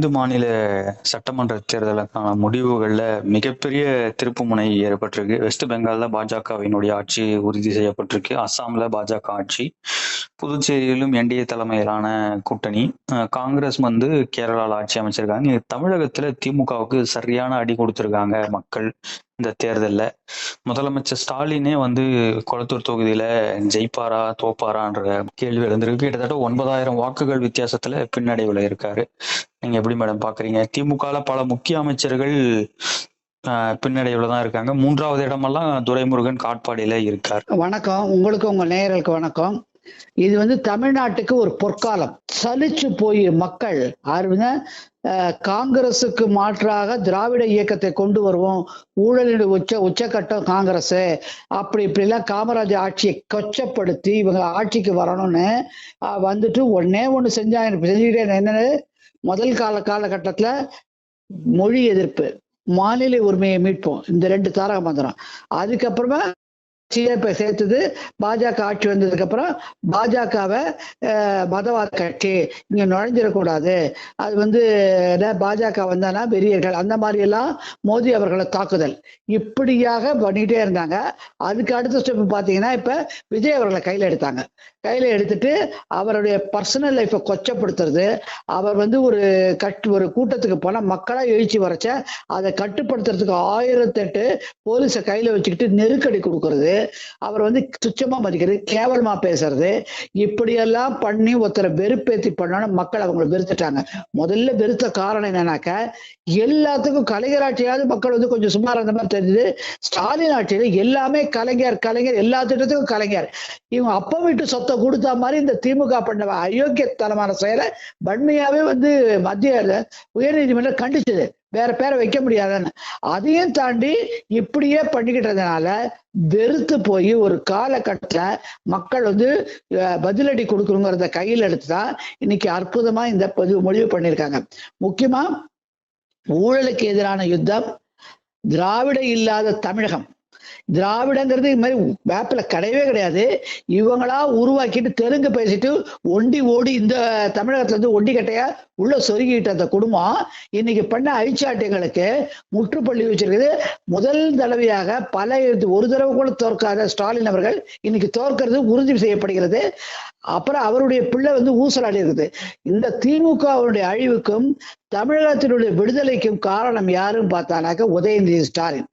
5 மாநில சட்டமன்ற தேர்தலுக்கான முடிவுகள்ல மிகப்பெரிய திருப்புமுனை ஏற்பட்டிருக்கு. வெஸ்ட் பெங்கால்ல பாஜகவினுடைய ஆட்சி உறுதி செய்யப்பட்டிருக்கு. அஸ்ஸாம்ல பாஜக ஆட்சி. புதுச்சேரியிலும் என்டிஏ தலைமையிலான கூட்டணி. காங்கிரஸ் கேரளால ஆட்சி அமைச்சிருக்காங்க. தமிழகத்துல திமுகவுக்கு சரியான அடி கொடுத்திருக்காங்க மக்கள் இந்த தேர்தல்ல. முதலமைச்சர் ஸ்டாலினே கொளத்தூர் தொகுதியில ஜெயிப்பாரா தோப்பாரான்ற கேள்வி எழுந்திருக்கு. கிட்டத்தட்ட 9,000 வாக்குகள் வித்தியாசத்துல பின்னடைவுல இருக்காரு. நீங்க எப்படி மேடம் பாக்குறீங்க? திமுகல பல முக்கிய அமைச்சர்கள் பின்னடைவுல தான் இருக்காங்க. 3வது இடமெல்லாம் துரைமுருகன் காட்பாடியில இருக்கார். வணக்கம், உங்களுக்கு உங்க நேயர்களுக்கு வணக்கம். இது தமிழ்நாட்டுக்கு ஒரு பொற்காலம். சலிச்சு போய் மக்கள் காங்கிரசுக்கு மாற்றாக திராவிட இயக்கத்தை கொண்டு வருவோம், ஊழலின் உச்சக்கட்டம் காங்கிரஸ், அப்படி இப்படிலாம் காமராஜர் ஆட்சியை கொச்சப்படுத்தி இவங்க ஆட்சிக்கு வரணும்னு ஒன்னே ஒண்ணு செஞ்சுக்கிட்டே. என்னன்னு, முதல் காலகட்டத்துல மொழி எதிர்ப்பு, மாநில உரிமையை மீட்போம், இந்த 2 தாரக மந்திரம். அதுக்கப்புறமா சேர்த்தது பாஜக ஆட்சி வந்ததுக்கு அப்புறம் பாஜகவை மதவாத கட்சி, இங்க நுழைஞ்சிடக்கூடாது, அது பாஜக வந்தானா வெறியர்கள், அந்த மாதிரி எல்லாம் மோடி அவர்களை தாக்குதல், இப்படியாக பண்ணிட்டே இருந்தாங்க. அதுக்கு அடுத்த ஸ்டெப் பாத்தீங்கன்னா இப்ப விஜய் அவர்களை கையில எடுத்தாங்க. கையில எடுத்துட்டு அவருடைய பர்சனல் லைஃபை கொச்சப்படுத்துறது, அவர் ஒரு கூட்டத்துக்கு போனா மக்களா எழுச்சி வரைச்ச அதை கட்டுப்படுத்துறதுக்கு 1008 போலீஸை கையில வச்சுக்கிட்டு நெருக்கடி கொடுக்கறது, அவர் துச்சமா மதிக்கிறது, கேவலமா பேசுறது, இப்படியெல்லாம் பண்ணி ஒருத்தரை வெறுப்பேத்தி பண்ணணும். மக்கள் அவங்களை வெறுத்துட்டாங்க. முதல்ல வெறுத்த காரணம் என்னன்னாக்க, எல்லாத்துக்கும் கலைஞர் ஆட்சியாவது மக்கள் கொஞ்சம் சுமார் அந்த மாதிரி தெரிஞ்சது. ஸ்டாலின் ஆட்சியில எல்லாமே கலைஞர் கலைஞர், எல்லா திட்டத்துக்கும் கலைஞர். இவங்க அப்ப வீட்டு சொத்தை கொடுத்த மாதிரி இந்த திமுக பண்ண அயோக்கியத்தனமான செயலை வன்மையாவே மத்திய உயர்நீதிமன்றம் கண்டிச்சது. வேற பேரை வைக்க முடியாதுன்னு. அதையும் தாண்டி இப்படியே பண்ணிக்கிட்டதுனால வெறுத்து போய் ஒரு காலகட்டத்துல மக்கள் பதிலடி கொடுக்கணுங்கிறத கையில் எடுத்துதான் இன்னைக்கு அற்புதமா இந்த முடிவு பண்ணியிருக்காங்க. முக்கியமா ஊழலுக்கு எதிரான யுத்தம், திராவிட இல்லாத தமிழகம். திராவிடங்கிறது இது மாதிரி வேப்பில கிடையவே கிடையாது. இவங்களா உருவாக்கிட்டு தெலுங்கு பேசிட்டு ஒண்டி ஓடி இந்த தமிழகத்துல ஒண்டி கட்டையா உள்ள சொருகிட்டு அந்த குடும்பம் இன்னைக்கு பண்ண அழிச்சாட்டியங்களுக்கு முற்றுப்பள்ளி வச்சிருக்குது. முதல் தடவையாக ஒரு தடவை கூட தோற்காத ஸ்டாலின் அவர்கள் இன்னைக்கு தோற்கிறது உறுதி செய்யப்படுகிறது. அப்புறம் அவருடைய பிள்ளை ஊசலாடி இருக்குது. இந்த திமுகவுடைய அழிவுக்கும் தமிழகத்தினுடைய விடுதலைக்கும் காரணம் யாருன்னு பார்த்தானாக்க உதயநிதி ஸ்டாலின்.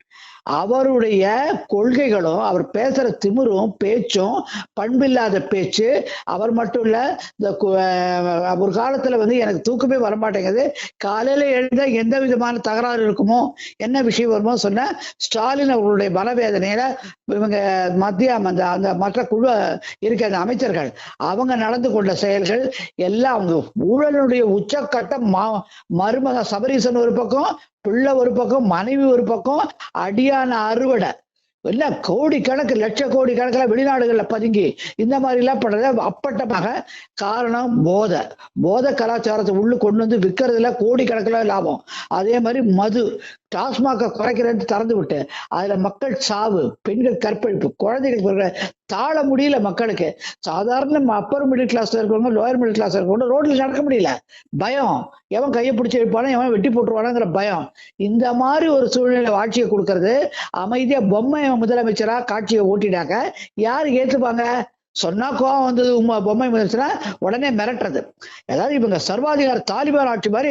அவருடைய கொள்கைகளும் அவர் பேசுற திமிரும் பேச்சும் பண்பில்லாத பேச்சு. அவர் மட்டும் இல்ல, இந்த ஒரு காலத்துல எனக்கு தூக்கமே வரமாட்டேங்குது, காலையில எழுந்த எந்த விதமான தகராறு இருக்குமோ என்ன விஷயம் வருமோ சொன்ன ஸ்டாலின் அவர்களுடைய மனவேதனையில இவங்க மத்திய அந்த மற்ற குழு இருக்க அந்த அமைச்சர்கள் அவங்க நடந்து கொண்ட செயல்கள் எல்லாம் அவங்க ஊழலுடைய உச்சக்கட்டம். மருமக சபரீசன் ஒரு பக்கம், பிள்ளை ஒரு பக்கம், மனைவி ஒரு பக்கம், அடியான அறுவடை, எல்லாம் கோடிக்கணக்கு லட்ச கோடி கணக்கில் வெளிநாடுகள்ல பதுங்கி இந்த மாதிரி எல்லாம் பண்றது அப்பட்டமாக. காரணம் போதை கலாச்சாரத்தை உள்ள கொண்டு விற்கிறதுல கோடிக்கணக்கில் லாபம். அதே மாதிரி மது, டாஸ்மாக குறைக்கிறேன்னு திறந்து விட்டு அதுல மக்கள் சாவு, பெண்கள் கற்பழிப்பு, குழந்தைகள் தாழ முடியல மக்களுக்கு. சாதாரண அப்பர் மிடில் கிளாஸ்ல இருக்கிறவங்க, லோயர் மிடில் கிளாஸ்ல இருக்கிறவங்க ரோட்ல நடக்க முடியல. பயம், எவன் கையை பிடிச்சி வைப்பானோ, எவன் வெட்டி போட்டுருவானுங்கிற பயம். இந்த மாதிரி ஒரு சூழ்நிலை ஆட்சியை கொடுக்கறது. அமைதியா பொம்மை முதலமைச்சரா காட்சியை ஓட்டிட்டாங்க. யாரு ஏற்றுப்பாங்க? சொன்னா கோவம் வந்தது பொம்மை முதலமைச்சரா உடனே மிரட்டுறது. அதாவது இவங்க சர்வாதிகார தாலிபான் ஆட்சி மாதிரி.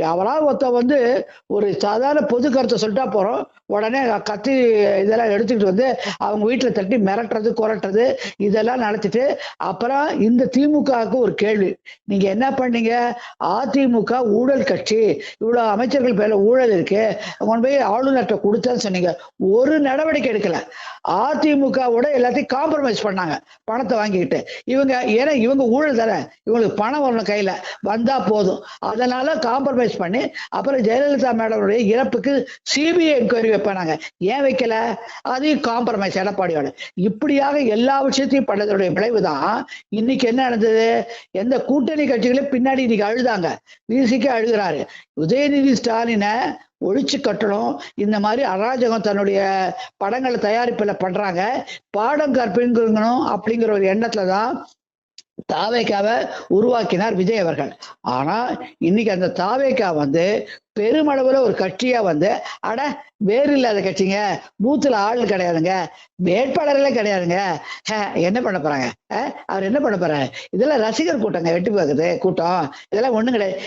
யாராவது ஒருத்த ஒரு சாதாரண பொது கருத்தை சொல்லிட்டா போறோம், உடனே கத்தி இதெல்லாம் எடுத்துக்கிட்டு அவங்க வீட்டுல தட்டி மிரட்டுறது, குரட்டுறது, இதெல்லாம் நடத்திட்டு அப்புறம் இந்த திமுகவுக்கு ஒரு கேள்வி, நீங்க என்ன பண்ணீங்க? அதிமுக ஊழல் கட்சி, இவ்வளவு அமைச்சர்கள் பேர்ல ஊழல் இருக்கு, கொண்டு போய் ஆளுநர்கிட்ட கொடுத்தேன்னு சொன்னீங்க. ஒரு நடவடிக்கை எடுக்கல. அதிமுகவோட எல்லாத்தையும் காம்ப்ரமைஸ் பண்ணாங்க, பணத்தை வாங்கிக்கிட்டு. இவங்க ஊழல் தானே, இவங்களுக்கு பணம் வரணும் கையில வந்தா போதும், அதனால காம்ப்ரமைஸ் பண்ணி அப்புறம் ஜெயலலிதா மேடமுடைய இறப்புக்கு சிபிஐ என்கொயரி வைப்பாங்க. ஏன் வைக்கல? அதையும் காம்ப்ரமைஸ் எடப்பாடியோட. இப்படியாக எல்லா விஷயத்தையும் பண்ணதோடைய விளைவுதான் இன்னைக்கு என்ன நடந்தது? எந்த கூட்டணி கட்சிகளும் பின்னாடி இன்னைக்கு அழுதாங்க, வீசிக்க அழுகிறாரு. உதயநிதி ஸ்டாலினை ஒழிச்சு கட்டணும், இந்த மாதிரி அராஜகம் தன்னுடைய படங்களை தயாரிப்புல பண்றாங்க, பாடம் கற்பிக்கணும் அப்படிங்கிற ஒரு எண்ணத்துலதான் தாவேக்காவை உருவாக்கினார் விஜய் அவர்கள். ஆனா இன்னைக்கு அந்த தாவேக்கா வந்து பெருமளவுல ஒரு கட்சியா வந்து, அட வேறு இல்லாத கட்சிங்க, பூத்துல ஆள் கிடையாதுங்க, வேட்பாளர்களே கிடையாதுங்க, என்ன பண்ண போறாங்க, அவர் என்ன பண்ண போறாரு, இதெல்லாம் ரசிகர் கூட்டங்க, வெட்டி பார்க்குது கூட்டம், இதெல்லாம் ஒண்ணும் கிடையாது.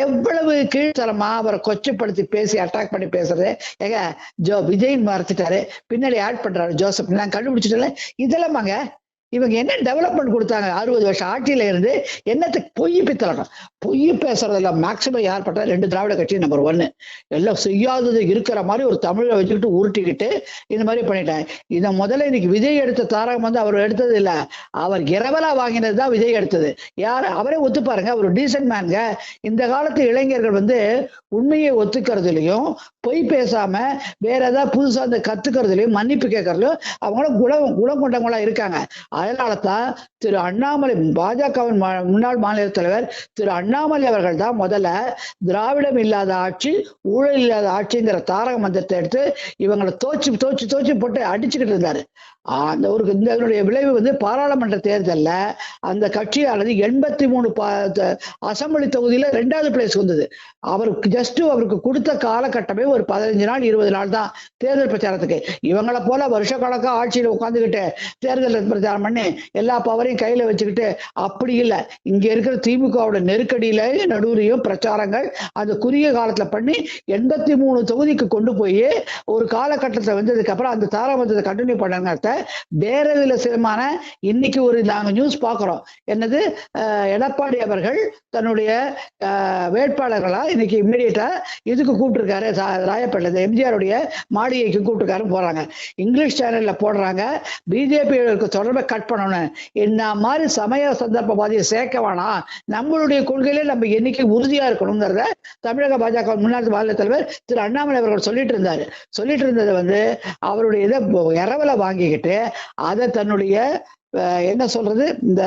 எவ்வளவு கீழ்த்தரமா அவரை கொச்சப்படுத்தி பேசி அட்டாக் பண்ணி பேசுறது. ஏங்க விஜயின் மறைச்சிட்டாரு, பின்னாடி ஆட் பண்றாரு ஜோசப், நான் கண்டுபிடிச்சிட்டல. இதெல்லாமாங்க இவங்க என்ன டெவலப்மெண்ட் கொடுத்தாங்க 60 வருஷம் ஆட்சியில இருந்து? என்னத்துக்கு பொய் பித்தலணும், பொய் பேசுறதுல மேக்சிமம் யார் பண்ற? 2 திராவிட கட்சி நம்பர் 1 எல்லாம் செய்யாதது இருக்கிற மாதிரி ஒரு தமிழை வச்சுக்கிட்டு உருட்டிக்கிட்டு இந்த மாதிரி பண்ணிட்டாங்க. இதை முதல்ல இன்னைக்கு விஜய் எடுத்த தாரகம் வந்து அவர் எடுத்தது இல்ல, அவர் இரவலா வாங்கினது தான் விஜய் எடுத்தது. யார் அவரே ஒத்துப்பாருங்க, ஒரு டீசன்ட் மேன்ங்க. இந்த காலத்து இளைஞர்கள் வந்து உண்மையை ஒத்துக்கிறதுலையும் பொய் பேசாம வேற ஏதாவது புதுசா அந்த கத்துக்கிறதுலையும் மன்னிப்பு கேட்கறதுலையும் அவங்களும் குணம் கொண்டவங்களா இருக்காங்க. அதனாலதான் திரு அண்ணாமலை, பாஜகவின் முன்னாள் மாநில தலைவர் திரு அண்ணாமலை அவர்கள் தான் முதல்ல திராவிடம் இல்லாத ஆட்சி, ஊழல் இல்லாத ஆட்சிங்கிற தாரக மந்திரத்தை எடுத்து இவங்களை தோச்சு தோச்சு தோச்சு போட்டு அடிச்சுக்கிட்டு இருந்தாரு. அந்த ஒரு இதனுடைய விளைவு வந்து பாராளுமன்ற தேர்தல்ல அந்த கட்சியானது 83 அசம்பிளி தொகுதியில 2வது பிளேஸ் வந்தது. அவருக்கு கொடுத்த காலகட்டமே ஒரு 15 நாள் 20 நாள் தான் தேர்தல் பிரச்சாரத்துக்கு. இவங்களை போல வருஷ கணக்கா ஆட்சியில உட்காந்துக்கிட்டு தேர்தல் பிரச்சாரம் பண்ணி எல்லா பவரையும் கையில வச்சுக்கிட்டு அப்படி இல்லை. இங்க இருக்கிற திமுகவோட நெருக்கடியில நடுவுலையும் பிரச்சாரங்கள் அந்த குறுகிய காலத்துல பண்ணி 83 தொகுதிக்கு கொண்டு போய் ஒரு காலகட்டத்தில் வந்ததுக்கு அப்புறம் அந்த தாராமந்தத்தை கண்டினியூ பண்ணாங்க. வேற விதமான இன்னைக்கு ஒரு நாங்க நியூஸ் பார்க்கிறோம், என்னது எடப்பாடி அவர்கள் தன்னுடைய வேட்பாளர்களா இன்னைக்கு இம்மிடியட்டா இதுக்கு கூப்பிட்டுருக்காரு, ராயப்பேட்டை எம்ஜிஆருடைய மாளிகைக்கு கூப்பிட்டுருக்காரு போறாங்க. இங்கிலீஷ் சேனல்ல போடுறாங்க, பிஜேபி தொடர்பை கட் பண்ணணும். என்ன மாதிரி சமய சந்தர்ப்பவாதியை சேர்க்க வேணாம், நம்மளுடைய கொள்கையிலே நம்ம என்னைக்கு உறுதியா இருக்கணுங்கிறத தமிழக பாஜக முன்னாள் மாநில தலைவர் திரு அண்ணாமலை அவர்கள் சொல்லிட்டு இருந்தது வந்து அவருடைய இதை இரவல வாங்கிக்கிட்டு அதை தன்னுடைய என்ன சொல்றது, இந்த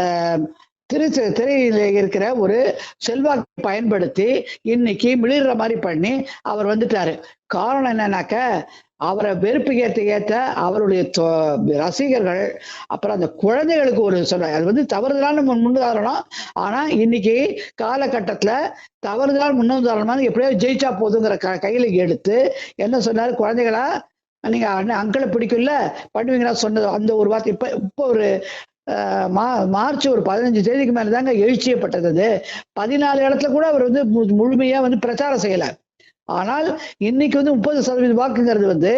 திரையில இருக்கிற ஒரு செல்வாக்கு பயன்படுத்தி இன்னைக்கு மிளிர்ற மாதிரி பண்ணி அவர் வந்துட்டாரு. காரணம் என்னன்னாக்க அவரை வெறுப்பு ஏற்ற அவருடைய ரசிகர்கள், அப்புறம் அந்த குழந்தைகளுக்கு ஒரு சொல்ற அது வந்து தவறுதலான முன்னுதாரணம். ஆனா இன்னைக்கு காலகட்டத்துல தவறுதலான முன்னுதாரணமா எப்படியோ ஜெயிச்சா போதுங்கிற கையில எடுத்து என்ன சொன்னாரு, குழந்தைகளா நீங்க அங்கிளை பிடிக்கல பண்ணுவீங்களா சொன்னது அந்த ஒரு வார்த்தை. இப்போ ஒரு மார்ச் ஒரு 15 தேதிக்கு மேலதாங்க எழுச்சியப்பட்டது. 14 இடத்துல கூட அவர் வந்து முழுமையா வந்து பிரச்சாரம் செய்யல. ஆனால் இன்னைக்கு வந்து 30% வாக்குங்கிறது வந்து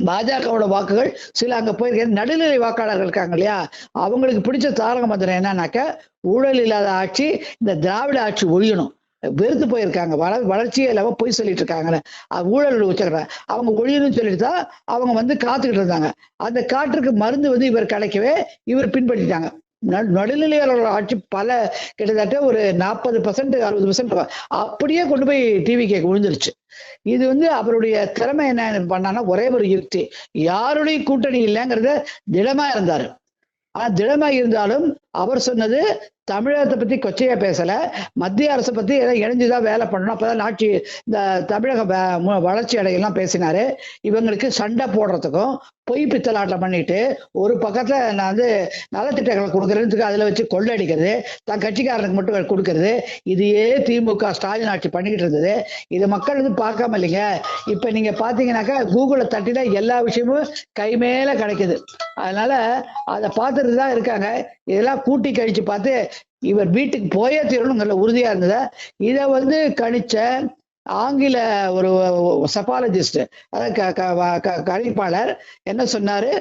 பாஜகவோட வாக்குகள் சில அங்க போயிருக்க நடுநிலை வாக்காளர்கள் இருக்காங்க இல்லையா, அவங்களுக்கு பிடிச்ச தாரக மந்திரம் என்னன்னாக்க ஊழல் இல்லாத ஆட்சி, இந்த திராவிட ஆட்சி ஒழியணும். வெறுத்து போயிருக்காங்க, வளர்ச்சியே இல்லாம பொய் சொல்லிட்டு இருக்காங்க, ஊழல் உச்சக்கிறாங்க. அவங்க ஒழியணும்னு சொல்லிட்டு தான் அவங்க வந்து காத்துக்கிட்டு இருந்தாங்க. அந்த காற்றுக்கு மருந்து வந்து இவர் கிடைக்கவே இவர் பின்பற்றிட்டாங்க. நடுநிலையாளர்கள் ஆட்சி பல கிட்டத்தட்ட ஒரு 40% 60% அப்படியே கொண்டு போய் டிவிக்கு விழுந்துருச்சு. இது வந்து அவருடைய திறமை என்ன பண்ணான்னா ஒரே ஒரு யுக்தி, யாருடைய கூட்டணி இல்லைங்கிறத திடமா இருந்தாரு. ஆனா திடமா இருந்தாலும் அவர் சொன்னது தமிழகத்தை பத்தி கொச்சையா பேசல, மத்திய அரசை பத்தி ஏதாவது இணைஞ்சுதான் வேலை பண்ணணும், அப்பதான் ஆட்சி இந்த தமிழக வளர்ச்சி அடையெல்லாம் பேசினாரு. இவங்களுக்கு சண்டை போடுறதுக்கும் பொய் பித்தலாட்டம் பண்ணிட்டு ஒரு பக்கத்துல நான் வந்து நலத்திட்டங்களை கொடுக்கறதுக்கு அதுல வச்சு கொள்ளடிக்கிறது, தன் கட்சிக்காரனுக்கு மட்டும் கொடுக்கறது, இதையே திமுக ஸ்டாலின் ஆட்சி பண்ணிக்கிட்டு இருந்தது. இது மக்கள் வந்து பார்க்காம இல்லைங்க. இப்ப நீங்க பாத்தீங்கன்னாக்கா கூகுள தட்டினா எல்லா விஷயமும் கை மேல கிடைக்குது. அதனால அதை பார்த்துட்டு தான் இருக்காங்க. இதெல்லாம் கூட்டி கழிச்சு பார்த்து இவர் வீட்டுக்கு போயே தீரணுங்கிற உறுதியா இருந்தது. இதை வந்து கணிச்ச ஆங்கில ஒரு செபாலஜிஸ்ட், அதாவது கணிப்பாளர் என்ன சொன்னாரு,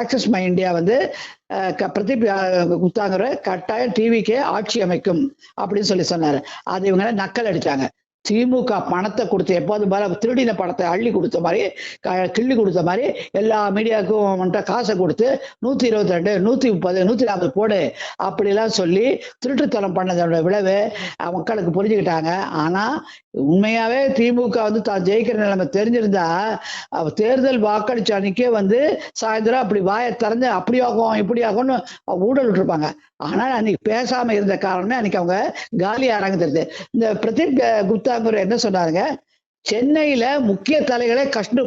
ஆக்சஸ் மை இந்தியா வந்து பிரதீப் குப்தாங்கிற கட்டாயம் டிவிக்கே ஆட்சி அமைக்கும் அப்படின்னு சொல்லி சொன்னாரு. அது இவங்க நக்கல் அடிச்சாங்க. திமுக பணத்தை கொடுத்து எப்போது மேல திருடின பணத்தை அள்ளி கொடுத்த மாதிரி கிள்ளி கொடுத்த மாதிரி எல்லா மீடியாவுக்கும் காசை கொடுத்து 122 130 140 போடு அப்படிலாம் சொல்லி திருட்டுத்தனம் பண்ணதோட விளைவு மக்களுக்கு புரிஞ்சுக்கிட்டாங்க. ஆனா உண்மையாவே திமுக வந்து தான் ஜெயிக்கிற நிலைமை தெரிஞ்சிருந்தா தேர்தல் வாக்களிச்ச அன்னைக்கே வந்து சாயந்தரம் அப்படி வாயை திறந்து அப்படி ஆகும் இப்படி ஆகும்னு ஊழல் விட்டுருப்பாங்க. ஆனால் அன்னைக்கு பேசாம இருந்த காரணமே அன்னைக்கு அவங்க காலி ஆறாங்க. இந்த பிரதீப் குப்தாங்கிற என்ன சொன்னாருங்க, சென்னையில முக்கிய தலைகளே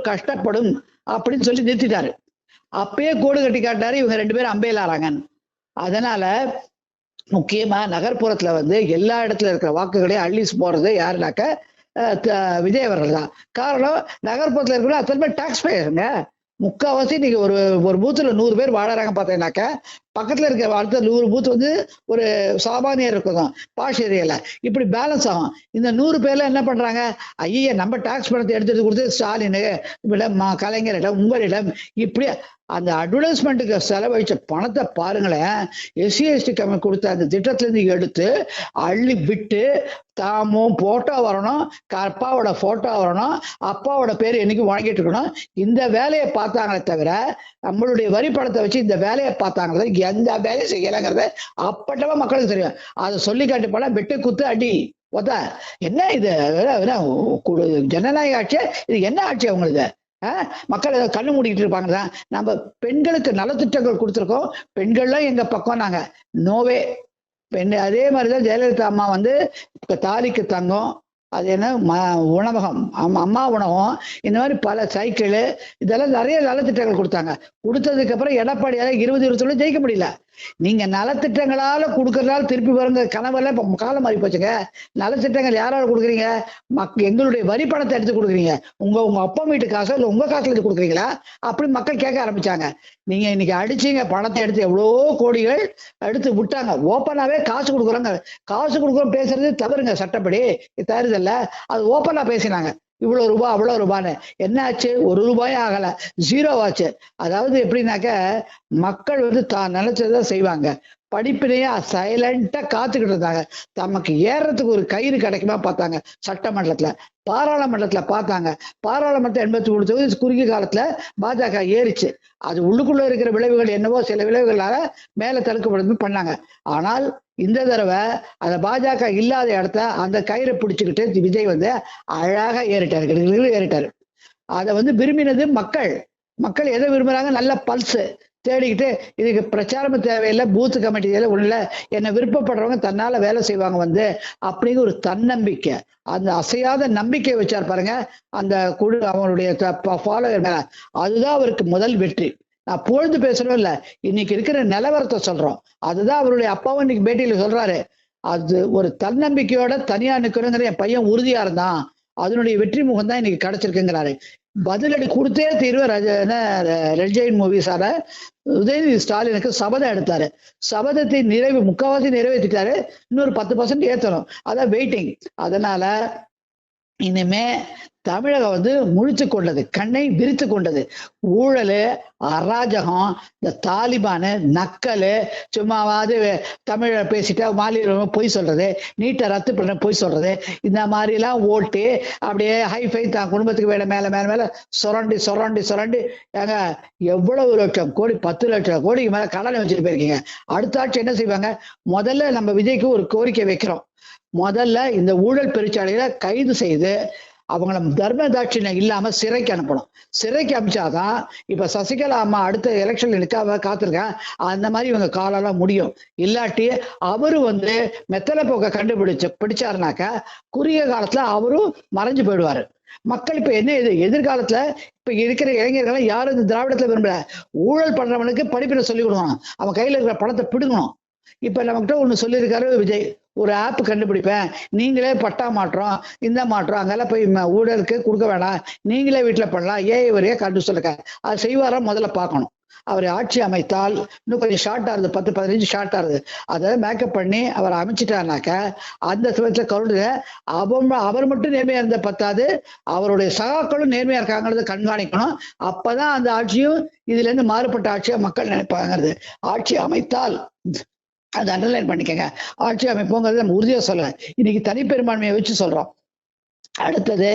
கஷ்டப்படும் அப்படின்னு சொல்லி நிறுத்திட்டாரு. அப்பயே கோடு கட்டி காட்டாரு, இவங்க 2 பேரும் அம்பையில் ஆறாங்க. அதனால முக்கியமா நகர்ப்புறத்துல வந்து எல்லா இடத்துல இருக்கிற வாக்குகளையும் அள்ளி போறது யாருனாக்க விஜய் அவர்கள் தான். காரணம், நகர்ப்புறத்துல இருக்கிற அத்தனை பேர் டாக்ஸ் பேயருங்க. முக்காவாசி நீங்க ஒரு ஒரு பூத்துல 100 பேர் வாழறாங்க பாத்தீங்கன்னாக்க, பக்கத்துல இருக்க அடுத்த 100 பூத் வந்து ஒரு சாமானியர் இருக்கும் பாஷ் ஏரியால. இப்படி பேலன்ஸ் ஆகும். இந்த 100 பேர்ல என்ன பண்றாங்க, ஐய நம்ம டாக்ஸ் பணத்தை எடுத்து கொடுத்து ஸ்டாலின் கலைஞரிடம் உங்களிடம் இப்படி அந்த அட்வர்டைஸ்மெண்ட்டுக்கு செலவழிச்ச பணத்தை பாருங்களேன். SC/ST கம்மி கொடுத்த அந்த திட்டத்துல இருந்து எடுத்து அள்ளி விட்டு தாமும் போட்டோ வரணும், அப்பாவோட போட்டோ வரணும், அப்பாவோட பேர் என்னைக்கு வாங்கிட்டு இருக்கணும், இந்த வேலையை பார்த்தாங்களே தவிர நம்மளுடைய வரி பணத்தை வச்சு இந்த வேலையை பார்த்தாங்களே, எந்த வேலையை செய்யலைங்கிறத அப்பட்டமா மக்களுக்கு தெரியும். அதை சொல்லி காட்டி போனா வெட்டு குத்து அடி ஒத்த என்ன இது ஜனநாயக ஆட்சி, இது என்ன ஆட்சி அவங்களுக்கு? மக்கள் கண்ணு மூடிக்கிட்டு இருப்பாங்க. நம்ம பெண்களுக்கு நலத்திட்டங்கள் கொடுத்துருக்கோம், பெண்கள்லாம் எங்க பக்கம், நாங்க நோவே பெண். அதே மாதிரிதான் ஜெயலலிதா அம்மா வந்து தாலிக்கு தங்கம், அது என்ன உணவகம், அம்மா உணவகம், இந்த மாதிரி பல சைக்கிள், இதெல்லாம் நிறைய நலத்திட்டங்கள் கொடுத்தாங்க. கொடுத்ததுக்கு அப்புறம் எடப்பாடியால 20-21 ஜெயிக்க முடியல. நீங்க நலத்திட்டங்களால கொடுக்கறதால திருப்பி வருங்க கனவெல்லாம் இப்ப காலம் மாறி போச்சுங்க. நலத்திட்டங்கள் யாரால கொடுக்குறீங்க? எங்களுடைய வரி பணத்தை எடுத்து கொடுக்குறீங்க. உங்க அப்பா வீட்டு காசோ இல்ல உங்க காசுல எடுத்து கொடுக்குறீங்களா? அப்படி மக்கள் கேட்க ஆரம்பிச்சாங்க. நீங்க இன்னைக்கு அடிச்சீங்க, பணத்தை எடுத்து எவ்வளவோ கோடிகள் எடுத்து விட்டாங்க. ஓப்பனாவே காசு கொடுக்குறாங்க. காசு கொடுக்குறோம் பேசுறது தவறுங்க, சட்டப்படி தருதல்ல. அது ஓப்பனா பேசினாங்க, இவ்வளவு ரூபாய் அவ்வளவு ரூபான்னு. என்ன ஆச்சு? 1 ரூபாயும் ஆகல, 0 ஆச்சு. அதாவது எப்படின்னாக்க, மக்கள் வந்து தான் நினைச்சதான் செய்வாங்க. படிப்பினையா சைலண்டா காத்துக்கிட்டு இருந்தாங்க. தமக்கு ஏறதுக்கு ஒரு கயிறு கிடைக்குமா பார்த்தாங்க. சட்டமன்றத்துல, பாராளுமன்றத்துல பார்த்தாங்க. பாராளுமன்றத்தை 83 தொகுதி குறுகிய காலத்துல பாஜக ஏறிச்சு. அது உள்ளுக்குள்ள இருக்கிற விளைவுகள் என்னவோ சில விளைவுகளால மேல தடுக்கப்படுது பண்ணாங்க. ஆனால் இந்த தடவை அந்த பாஜக இல்லாத இடத்த அந்த கயிறை பிடிச்சுக்கிட்டு விஜய் வந்து அழகா ஏறிட்டாரு. அதை வந்து விரும்பினது மக்கள். மக்கள் எதை விரும்புறாங்க? நல்ல பல்ஸ் தேடிக்கிட்டு, இதுக்கு பிரச்சாரமும் தேவையில்லை, பூத்து கமிட்டி உள்ள என்ன விருப்பப்படுறவங்க தன்னால வேலை செய்வாங்க வந்து அப்படிங்கிற ஒரு தன்னம்பிக்கை, அந்த அசையாத நம்பிக்கை வச்சார் பாருங்க அந்த குழு, அவங்களுடைய ஃபாலோவர் மேல. அதுதான் அவருக்கு முதல் வெற்றி. நான் பொழுது பேசுறோம் இல்ல, இன்னைக்கு இருக்கிற நிலவரத்தை சொல்றோம். அதுதான் அவருடைய அப்பாவும் இன்னைக்கு பேட்டியில சொல்றாரு. அது ஒரு தன்னம்பிக்கையோட தனியா நிக்கணுங்கிற என் பையன் உறுதியா இருந்தான், அதனுடைய வெற்றி முகம் தான் இன்னைக்கு கிடைச்சிருக்குங்கிறாரு. பதிலடி கொடுத்தே தீர்வு ரெட்ஜெயின் மூவிஸால உதயநிதி ஸ்டாலினுக்கு சபதம் எடுத்தாரு. சபதத்தை முக்காவாசி நிறைவேற்றிட்டாரு. இன்னொரு 10% ஏத்தணும், அதான் வெயிட்டிங். அதனால இனிமே தமிழகம் வந்து முழித்து கொண்டது, கண்ணை விரித்து கொண்டது. ஊழல், அராஜகம், இந்த தாலிபானு, நக்கல், சும்மாவாது தமிழ பேசிட்டா மாநில பொய் சொல்றது, நீட்டை ரத்து பண்ண பொய் சொல்றது, இந்த மாதிரி எல்லாம் ஓட்டு அப்படியே ஹைஃபை தான் குடும்பத்துக்கு மேல மேல மேல மேல சுரண்டி சுரண்டி சுரண்டி ஏங்க எவ்வளவு லட்சம் கோடி, 10 லட்சம் கோடிக்கு மேல கடனை வச்சுட்டு போயிருக்கீங்க. அடுத்த ஆட்சி என்ன செய்வாங்க? முதல்ல நம்ம விஜய்க்கு ஒரு கோரிக்கை வைக்கிறோம். முதல்ல இந்த ஊழல் பெருச்சாலைகளை கைது செய்து அவங்கள தர்ம தாட்சியம் இல்லாம சிறைக்கு அனுப்பணும். சிறைக்கு அனுப்பிச்சாதான் இப்ப சசிகலா அம்மா அடுத்த எலெக்ஷன்ல நிற்காம காத்திருக்கேன், அந்த மாதிரி இவங்க காலெல்லாம் முடியும். இல்லாட்டி அவரு வந்து மெத்தலை போக்க பிடிச்சாருனாக்க குறுகிய காலத்துல அவரும் மறைஞ்சு போயிடுவாரு. மக்கள் இப்ப என்ன எதிர்காலத்துல இப்ப இருக்கிற இளைஞர்கள் யாரும் இந்த திராவிடத்துல விரும்பல. ஊழல் பண்றவனுக்கு படிப்பினை சொல்லி கொடுக்கணும், அவன் கையில இருக்கிற பணத்தை பிடுங்கணும். இப்ப நம்மகிட்ட ஒண்ணு சொல்லியிருக்காரு விஜய், ஒரு ஆப் கண்டுபிடிப்பேன், நீங்களே பட்டா மாற்றம் இந்த மாற்றம் அங்கெல்லாம் போய் ஊழலுக்கு கொடுக்க வேணாம், நீங்களே வீட்டுல பண்ணலாம், வரையே கண்டு சொல்லுங்க. அது செய்வாரா முதல்ல பார்க்கணும். அவர் ஆட்சி அமைத்தால் இன்னும் கொஞ்சம் ஷார்ட் ஆகுது, 10-15 ஷார்ட் ஆகுது, அதை மேக்கப் பண்ணி அவர் அமைச்சிட்டாருனாக்க அந்த சமயத்துல கருடு அவர் மட்டும் நேர்மையா இருந்த பத்தாது, அவருடைய சகாக்களும் நேர்மையா இருக்காங்கிறத கண்காணிக்கணும். அப்பதான் அந்த ஆட்சியும் இதுல இருந்து மாறுபட்ட ஆட்சியா மக்கள் நினைப்பாங்கிறது. ஆட்சி அமைத்தால் அதை அண்டர்லைன் பண்ணிக்கங்க. ஆட்சி அமைப்போங்கிறது நம்ம உறுதியா சொல்ல, இன்னைக்கு தனிப்பெரும்பான்மையை வச்சு சொல்றோம். அடுத்தது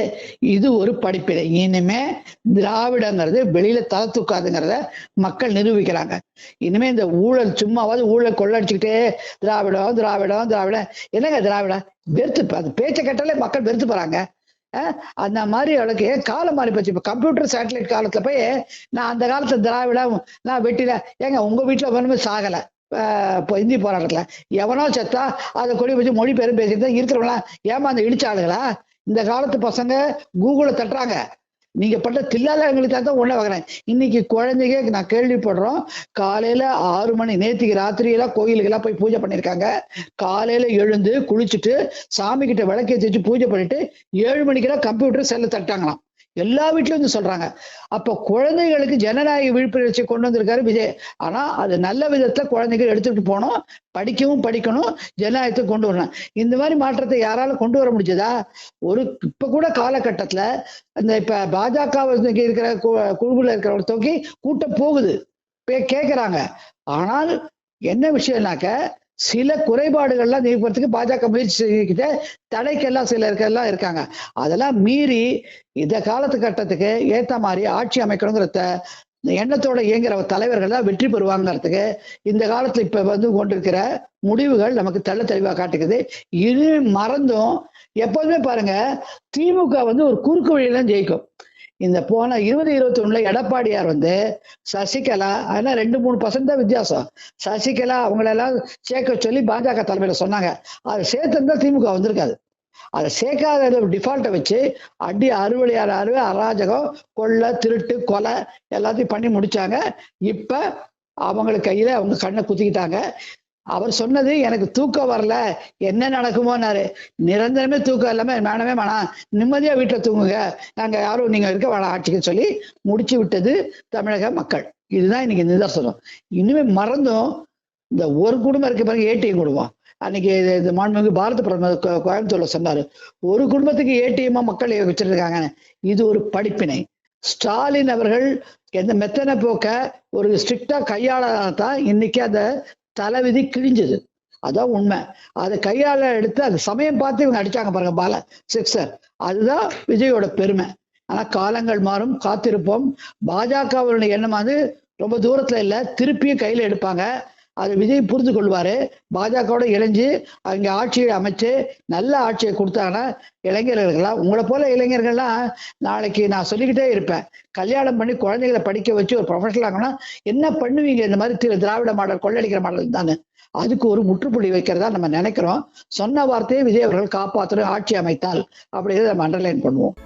இது ஒரு படிப்பினை. இனிமே திராவிடங்கிறது வெளியில தலை தூக்காதுங்கிறத மக்கள் நிரூபிக்கிறாங்க. இனிமே இந்த ஊழல் சும்மாவது ஊழல் கொள்ளடிச்சுக்கிட்டே திராவிடம் திராவிடம் திராவிடம் என்னங்க திராவிடம் வெறுத்து, அது பேச்சை கேட்டாலே மக்கள் வெறுத்து போறாங்க. அந்த மாதிரி அவளுக்கு காலம் மாறி போச்சு. இப்ப கம்ப்யூட்டர் சேட்டலைட் காலத்துல போய் நான் அந்த காலத்துல திராவிடம் நான் வெட்டில ஏங்க உங்க வீட்டுல ஒண்ணுமே சாகல. இந்தி போராட்டத்துல எவனோ செத்தா அதை கொடி வச்சு மொழி பெரும் பேசிட்டு தான் இருக்கிறவங்களா ஏமாந்து இடிச்ச ஆளுங்களா? இந்த காலத்து பசங்க கூகுளை தட்டுறாங்க, நீங்க பண்ற தில்லாலங்களுக்கு தான் உள்ள வைக்கிறேன். இன்னைக்கு குழந்தைங்க நான் கேள்விப்படுறோம், காலையில 6 மணி நேத்திக்கு ராத்திரியெல்லாம் கோயிலுக்கெல்லாம் போய் பூஜை பண்ணியிருக்காங்க. காலையில எழுந்து குளிச்சுட்டு சாமி கிட்ட விளக்கேத்தி வச்சு பூஜை பண்ணிட்டு 7 மணிக்கெல்லாம் கம்ப்யூட்டர் செல்ல தட்டாங்களாம். எல்லா வீட்லயும் வந்து சொல்றாங்க. அப்ப குழந்தைகளுக்கு ஜனநாயக விழிப்புணர்ச்சி கொண்டு வந்திருக்காரு விஜய். ஆனா அது நல்ல விதத்துல குழந்தைகள் எடுத்துட்டு போனோம், படிக்கணும், ஜனநாயகத்தை கொண்டு வரணும். இந்த மாதிரி மாற்றத்தை யாரால கொண்டு வர முடிஞ்சதா? இப்ப கூட காலகட்டத்துல இப்ப பாஜக இருக்கிற குழுவுல இருக்கிறவங்க தூக்கி கூட்டம் போகுது, கேக்குறாங்க. ஆனால் என்ன விஷயம்னாக்க சில குறைபாடுகள்லாம் நீக்கிறதுக்கு பாஜக முயற்சி செய்கிட்ட தடைக்கெல்லாம் சிலருக்கெல்லாம் இருக்காங்க. அதெல்லாம் மீறி இந்த காலத்துக்கட்டத்துக்கு ஏத்த மாதிரி ஆட்சி அமைக்கணுங்கிறத எண்ணத்தோட இயங்குற தலைவர்கள் தான் வெற்றி பெறுவாங்கிறதுக்கு இந்த காலத்துல இப்ப வந்து கொண்டிருக்கிற முடிவுகள் நமக்கு தெள்ள தெளிவா காட்டுக்குது. இது மறந்தும் எப்போதுமே பாருங்க, திமுக வந்து ஒரு குறுக்கு வழியில ஜெயிக்கும். இந்த போன 2021 எடப்பாடியார் வந்து சசிகலா, அதெல்லாம் 2-3% தான் வித்தியாசம். சசிகலா அவங்களெல்லாம் சேர்க்க சொல்லி பாஜக தலைமையில சொன்னாங்க. அதை சேர்த்திருந்தா திமுக வந்திருக்காது. அதை சேர்க்காத டிஃபால்ட்டை வச்சு அறுவடையான அராஜகம், கொள்ளை, திருட்டு, கொலை எல்லாத்தையும் பண்ணி முடிச்சாங்க. இப்ப அவங்களுக்கு கையில அவங்க கண்ணை குத்திக்கிட்டாங்க. அவர் சொன்னது எனக்கு தூக்கம் வரல, என்ன நடக்குமோன்னாரு. நிரந்தரமே தூக்கம் இல்லாம வேணவே வேணாம், நிம்மதியா வீட்டுல தூங்குங்க, நாங்க யாரும் நீங்க இருக்க வேணாம் ஆட்சிக்கு சொல்லி முடிச்சு விட்டது தமிழக மக்கள். இதுதான் இன்னைக்கு நிதர்சனம். இனிமே மறந்தும் இந்த ஒரு குடும்பம் இருக்க பாருங்க, ஏடிஎம் குடும்பம். அன்னைக்கு இந்த மாண்புமிகு பாரத பிரதமர் கோயம்புத்தூர்ல சொன்னாரு, ஒரு குடும்பத்துக்கு ஏடிஎம்மா மக்கள் வச்சிருக்காங்க. இது ஒரு படிப்பினை. ஸ்டாலின் அவர்கள் எந்த மெத்தனை போக்க ஒரு ஸ்ட்ரிக்டா கையாளதான் இன்னைக்கு அந்த தலைவிதி கிழிஞ்சது. அதான் உண்மை. அதை கையாள எடுத்து அந்த சமயம் பார்த்து இவங்க அடிச்சாங்க பாருங்க, பால சிக்ஸர். அதுதான் விஜயோட பெருமை. ஆனா காலங்கள் மாறும், காத்திருப்போம். பாஜகவுடைய எண்ணம் வந்து ரொம்ப தூரத்துல இல்ல, திருப்பியும் கையில எடுப்பாங்க. அது விஜய் புரிந்து கொள்வாரு. பாஜகவோட இணைஞ்சு அவங்க ஆட்சியை அமைச்சு நல்ல ஆட்சியை கொடுத்தாங்கன்னா இளைஞர்கள்லாம், உங்களை போல இளைஞர்கள்லாம் நாளைக்கு நான் சொல்லிக்கிட்டே இருப்பேன், கல்யாணம் பண்ணி குழந்தைகளை படிக்க வச்சு ஒரு ப்ரொஃபஷனல் ஆகணும்னா என்ன பண்ணுவீங்க? இந்த மாதிரி திராவிட மாடல், கொள்ளடிக்கிற மாடல் தானே. அதுக்கு ஒரு முற்றுப்புள்ளி வைக்கிறதா நம்ம நினைக்கிறோம். சொன்ன வார்த்தையை விஜய் அவர்கள் காப்பாற்றணும், ஆட்சி அமைத்தால் அப்படிங்கிறத நம்ம அண்டர்லைன் பண்ணுவோம்.